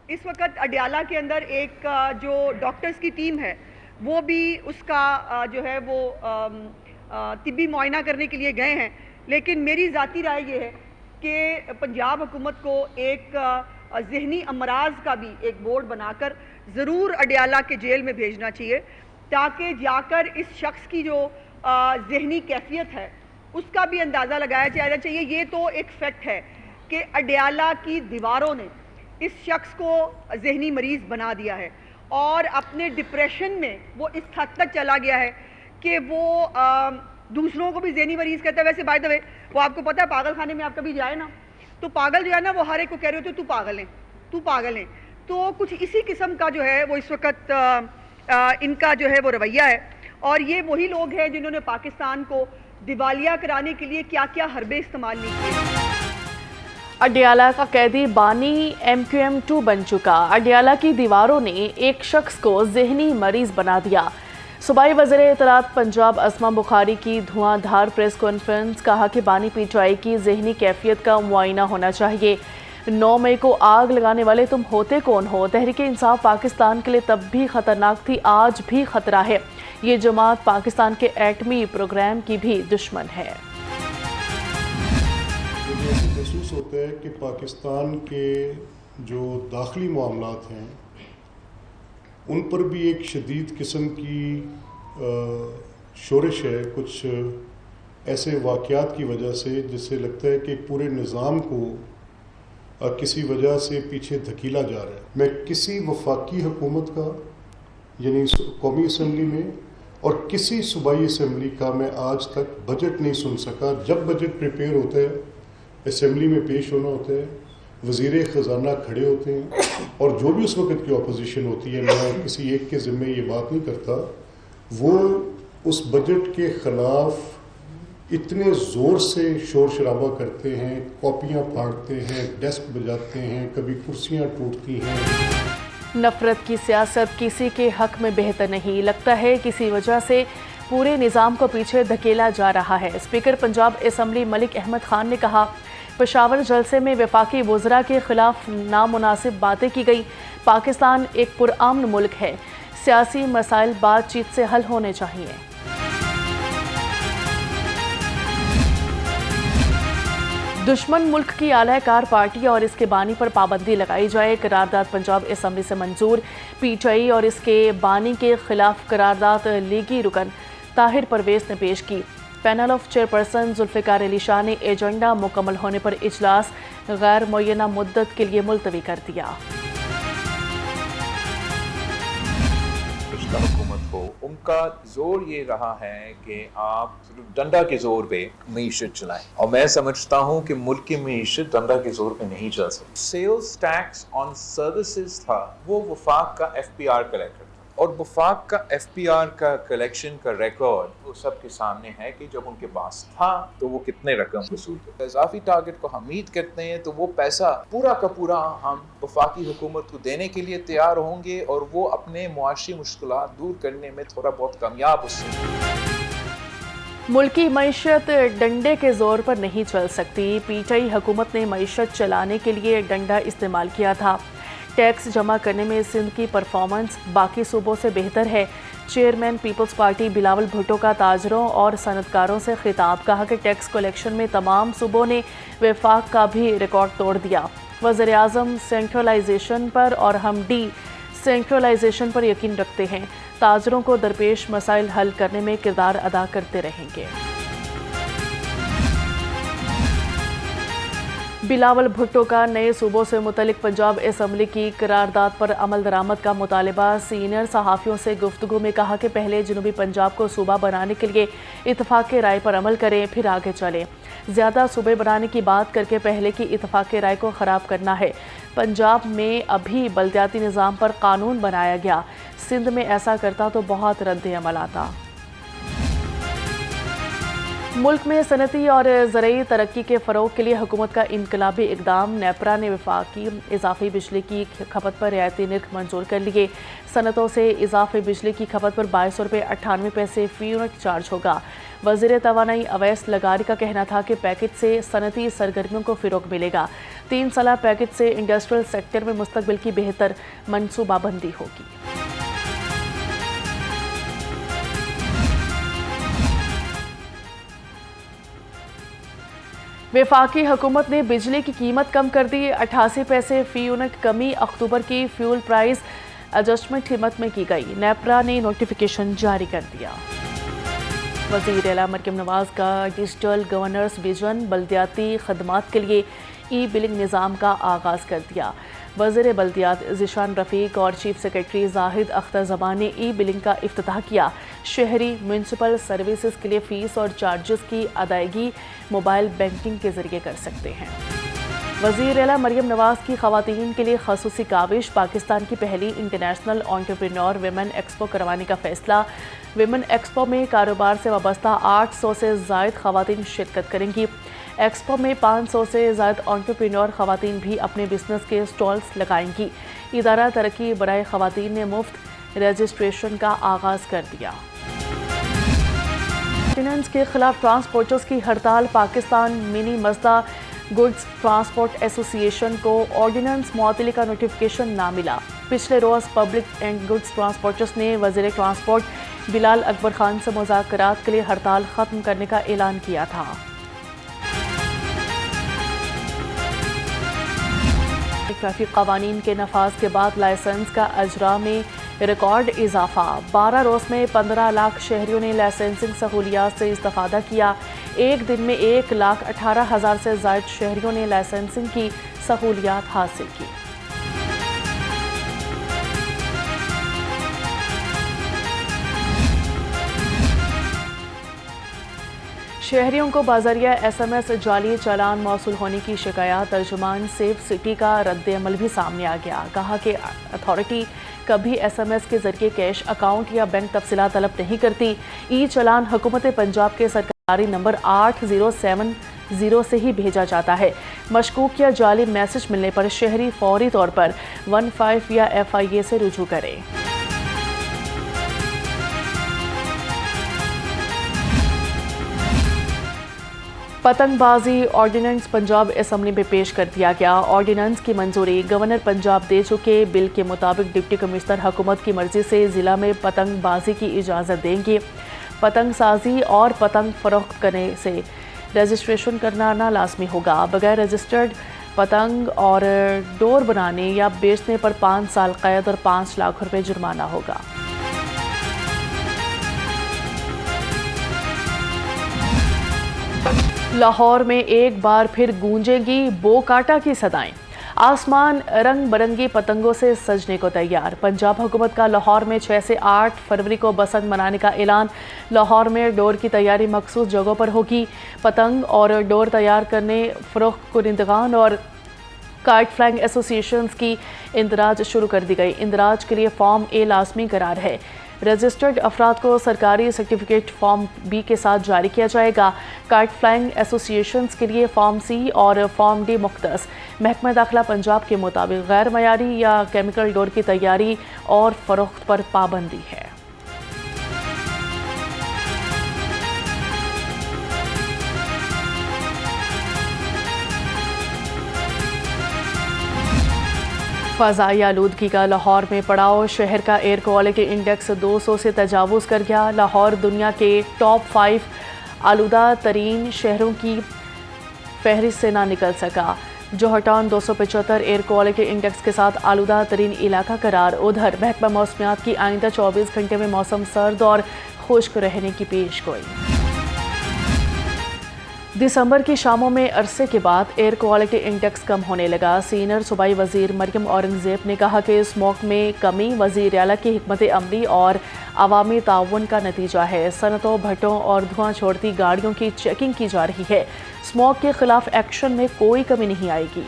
اس وقت اڈیالہ کے اندر ایک جو ڈاکٹرز کی ٹیم ہے وہ بھی اس کا جو ہے وہ طبی معائنہ کرنے کے لیے گئے ہیں، لیکن میری ذاتی رائے یہ ہے کہ پنجاب حکومت کو ایک ذہنی امراض کا بھی ایک بورڈ بنا کر ضرور اڈیالہ کے جیل میں بھیجنا چاہیے، تاکہ جا کر اس شخص کی جو ذہنی کیفیت ہے اس کا بھی اندازہ لگایا جانا چاہیے۔ یہ تو ایک فیکٹ ہے کہ اڈیالہ کی دیواروں نے اس شخص کو ذہنی مریض بنا دیا ہے، اور اپنے ڈپریشن میں وہ اس حد تک چلا گیا ہے کہ وہ دوسروں کو بھی ذہنی مریض کہتا ہے۔ ویسے بائی دا وے وہ آپ کو پتہ ہے پاگل خانے میں آپ کبھی جائے نا تو پاگل جو ہے نا وہ ہر ایک کو کہہ رہے ہوتے تو پاگل ہے، تو پاگل ہے۔ تو کچھ اسی قسم کا جو ہے وہ اس وقت ان کا جو ہے وہ رویہ ہے، اور یہ وہی لوگ ہیں جنہوں نے پاکستان کو دیوالیہ کرانے کے لیے کیا کیا حربے استعمال نہیں کیے۔ اڈیالہ کا قیدی بانی MQM2 بن چکا۔ اڈیالہ کی دیواروں نے ایک شخص کو ذہنی مریض بنا دیا۔ صوبائی وزیر اطلاعات پنجاب اسما بخاری کی دھواں دھار پریس کانفرنس، کہا کہ بانی PTI کی ذہنی کیفیت کا معائنہ ہونا چاہیے۔ 9 مئی کو آگ لگانے والے تم ہوتے کون ہو؟ تحریک انصاف پاکستان کے لیے تب بھی خطرناک تھی، آج بھی خطرہ ہے۔ یہ جماعت پاکستان کے ایٹمی پروگرام کی بھی دشمن ہے۔ مجھے ایسے محسوس ہوتا ہے کہ پاکستان کے جو داخلی معاملات ہیں ان پر بھی ایک شدید قسم کی شورش ہے، کچھ ایسے واقعات کی وجہ سے جس سے لگتا ہے کہ پورے نظام کو کسی وجہ سے پیچھے دھکیلا جا رہا ہے۔ میں کسی وفاقی حکومت کا یعنی قومی اسمبلی میں اور کسی صوبائی اسمبلی کا میں آج تک بجٹ نہیں سن سکا۔ جب بجٹ پریپیئر ہوتا ہے، اسمبلی میں پیش ہونا ہوتا ہے، وزیر خزانہ کھڑے ہوتے ہیں، اور جو بھی اس وقت کی اپوزیشن ہوتی ہے، میں کسی ایک کے ذمے یہ بات نہیں کرتا، وہ اس بجٹ کے خلاف اتنے زور سے شور شرابہ کرتے ہیں، کاپیاں پھاڑتے ہیں، ڈیسک بجاتے ہیں، کبھی کرسیاں ٹوٹتی ہیں۔ نفرت کی سیاست کسی کے حق میں بہتر نہیں، لگتا ہے کسی وجہ سے پورے نظام کو پیچھے دھکیلا جا رہا ہے۔ اسپیکر پنجاب اسمبلی ملک احمد خان نے کہا، پشاور جلسے میں وفاقی وزراء کے خلاف نامناسب باتیں کی گئی۔ پاکستان ایک پرامن ملک ہے، سیاسی مسائل بات چیت سے حل ہونے چاہیے۔ دشمن ملک کی اعلی کار پارٹی اور اس کے بانی پر پابندی لگائی جائے، قرارداد پنجاب اسمبلی سے منظور۔ PTI اور اس کے بانی کے خلاف قرارداد لیگی رکن طاہر پرویز نے پیش کی۔ Panel of chairperson Zulfiqar Ali Shah نے ایجنڈا مکمل ہونے پر اجلاس غیر معینہ مدت کے لیے ملتوی کر دیا۔ حکومت ہو، ان کا زور یہ رہا ہے کہ آپ صرف ڈنڈا کے زور پہ معیشت چلائیں، اور میں سمجھتا ہوں کہ ملک کی معیشت ڈنڈا کے زور پہ نہیں چل سکتی۔ سیلز ٹیکس آن سروسز تھا، وہ وفاق کا FPR کلیکٹر تھا، اور وفاق کا FPR کا کلیکشن کا ریکارڈ وہ سب کے سامنے ہے کہ جب ان کے پاس تھا تو وہ کتنے رقم وصول کرتے۔ اضافی ٹارگٹ کو ہم میٹ کرتے ہیں تو وہ پیسہ پورا کا پورا ہم وفاقی حکومت کو دینے کے لیے تیار ہوں گے، اور وہ اپنے معاشی مشکلات دور کرنے میں تھوڑا بہت کامیاب ہو سکیں۔ ملکی معیشت ڈنڈے کے زور پر نہیں چل سکتی۔ PTI حکومت نے معیشت چلانے کے لیے ڈنڈا استعمال کیا تھا۔ ٹیکس جمع کرنے میں سندھ کی پرفارمنس باقی صوبوں سے بہتر ہے۔ چیئرمین پیپلز پارٹی بلاول بھٹو کا تاجروں اور صنعتکاروں سے خطاب، کہا کہ ٹیکس کلیکشن میں تمام صوبوں نے وفاق کا بھی ریکارڈ توڑ دیا۔ وزیر اعظم سینٹرلائزیشن پر اور ہم ڈی سینٹرلائزیشن پر یقین رکھتے ہیں، تاجروں کو درپیش مسائل حل کرنے میں کردار ادا کرتے رہیں گے۔ بلاول بھٹو کا نئے صوبوں سے متعلق پنجاب اسمبلی کی قرارداد پر عمل درآمد کا مطالبہ۔ سینئر صحافیوں سے گفتگو میں کہا کہ پہلے جنوبی پنجاب کو صوبہ بنانے کے لیے اتفاق رائے پر عمل کریں، پھر آگے چلیں۔ زیادہ صوبے بنانے کی بات کر کے پہلے کی اتفاق رائے کو خراب کرنا ہے۔ پنجاب میں ابھی بلدیاتی نظام پر قانون بنایا گیا، سندھ میں ایسا کرتا تو بہت رد عمل آتا۔ ملک میں صنعتی اور زرعی ترقی کے فروغ کے لیے حکومت کا انقلابی اقدام نیپرا نے وفاقی اضافی بجلی کی کھپت پر رعایتی نرخ منظور کر لیے۔ صنعتوں سے اضافی بجلی کی کھپت پر 22.98 فی یونٹ چارج ہوگا۔ وزیر توانائی اویس لغاری کا کہنا تھا کہ پیکج سے صنعتی سرگرمیوں کو فروغ ملے گا۔ 3 سالہ پیکج سے انڈسٹریل سیکٹر میں مستقبل کی بہتر منصوبہ بندی ہوگی۔ وفاقی حکومت نے بجلی کی قیمت کم کر دی، 88 پیسے فی یونٹ کمی اکتوبر کی فیول پرائز ایڈجسٹمنٹ قیمت میں کی گئی۔ نیپرا نے نوٹیفیکیشن جاری کر دیا۔ وزیر اعلیٰ مریم نواز کا ڈیجیٹل گورننس ویژن بلدیاتی خدمات کے لیے ای بلنگ نظام کا آغاز کر دیا۔ وزیر بلدیات ذیشان رفیق اور چیف سیکرٹری زاہد اختر زمان نے ای بلنگ کا افتتاح کیا۔ شہری میونسپل سروسز کے لیے فیس اور چارجز کی ادائیگی موبائل بینکنگ کے ذریعے کر سکتے ہیں۔ وزیر اعلیٰ مریم نواز کی خواتین کے لیے خصوصی کاوش، پاکستان کی پہلی انٹرنیشنل انٹرپرینور ویمن ایکسپو کروانے کا فیصلہ۔ ویمن ایکسپو میں کاروبار سے وابستہ 800 سے زائد خواتین شرکت کریں گی۔ ایکسپو میں 500 سے زائد انٹرپرینور خواتین بھی اپنے بزنس کے سٹالز لگائیں گی۔ ادارہ ترقی برائے خواتین نے مفت رجسٹریشن کا آغاز کر دیا۔ آرڈیننس کے خلاف ٹرانسپورٹرز کی ہڑتال، پاکستان منی مزدا گڈز ٹرانسپورٹ ایسوسی ایشن کو آرڈیننس معطلی کا نوٹیفیکیشن نہ ملا۔ پچھلے rose public and goods transporters نے وزیر ٹرانسپورٹ بلال اکبر خان سے مذاکرات کے لیے ہڑتال ختم کرنے کا اعلان کیا تھا۔ ٹریفک قوانین کے نفاذ کے بعد لائسنس کا اجرا میں ریکارڈ اضافہ، 12 روز میں 15 لاکھ شہریوں نے لائسنسنگ سہولیات سے استفادہ کیا۔ ایک دن میں 1,18,000 سے زائد شہریوں نے لائسنسنگ کی سہولیات حاصل کی۔ شہریوں کو بذریعہ SMS جعلی چالان موصول ہونے کی شکایات، ترجمان سیف سٹی کا رد عمل بھی سامنے آ گیا۔ کہا کہ اتھارٹی کبھی SMS کے ذریعے کیش اکاؤنٹ یا بینک تفصیلات طلب نہیں کرتی۔ ای چالان حکومت پنجاب کے سرکاری نمبر 8070 سے ہی بھیجا جاتا ہے۔ مشکوک یا جعلی میسج ملنے پر شہری فوری طور پر 15 یا FIA سے رجوع کرے۔ پتنگ بازی آرڈیننس پنجاب اسمبلی میں پیش کر دیا گیا۔ آرڈیننس کی منظوری گورنر پنجاب دے چکے۔ بل کے مطابق ڈپٹی کمشنر حکومت کی مرضی سے ضلع میں پتنگ بازی کی اجازت دیں گے۔ پتنگ سازی اور پتنگ فروخت کرنے سے رجسٹریشن کرنا نہ لازمی ہوگا۔ بغیر رجسٹرڈ پتنگ اور ڈور بنانے یا بیچنے پر 5 سال قید اور 5 لاکھ روپے جرمانہ ہوگا۔ لاہور میں ایک بار پھر گونجیں گی بو کاٹا کی صدائیں۔ آسمان رنگ برنگی پتنگوں سے سجنے کو تیار۔ پنجاب حکومت کا لاہور میں 6 سے 8 فروری کو بسنت منانے کا اعلان۔ لاہور میں ڈور کی تیاری مخصوص جگہوں پر ہوگی۔ پتنگ اور ڈور تیار کرنے فروخت کنندگان اور کائٹ فلائنگ ایسوسی ایشنز کی اندراج شروع کر دی گئی۔ اندراج کے لیے فارم A لازمی قرار ہے۔ رجسٹرڈ افراد کو سرکاری سرٹیفکیٹ فارم B کے ساتھ جاری کیا جائے گا۔ کائٹ فلائنگ ایسوسی ایشنز کے لیے فارم C اور فارم D مختص۔ محکمہ داخلہ پنجاب کے مطابق غیر معیاری یا کیمیکل ڈور کی تیاری اور فروخت پر پابندی ہے۔ فضائی آلودگی کا لاہور میں پڑاؤ، شہر کا ایئر کوالٹی انڈیکس 200 سے تجاوز کر گیا۔ لاہور دنیا کے ٹاپ 5 آلودہ ترین شہروں کی فہرست سے نہ نکل سکا۔ جوہر 275 ایئر کوالٹی انڈیکس کے ساتھ آلودہ ترین علاقہ قرار۔ ادھر محکمہ موسمیات کی آئندہ 24 گھنٹے میں موسم سرد اور خشک رہنے کی پیش گوئی۔ دسمبر کی شاموں میں عرصے کے بعد ایئر کوالٹی انڈیکس کم ہونے لگا۔ سینئر صوبائی وزیر مریم اورنگزیب نے کہا کہ اسموگ میں کمی وزیر اعلیٰ کی حکمت عملی اور عوامی تعاون کا نتیجہ ہے۔ صنعتوں، بھٹوں اور دھواں چھوڑتی گاڑیوں کی چیکنگ کی جا رہی ہے۔ اسموگ کے خلاف ایکشن میں کوئی کمی نہیں آئے گی۔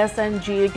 SNGAT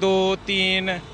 2, 3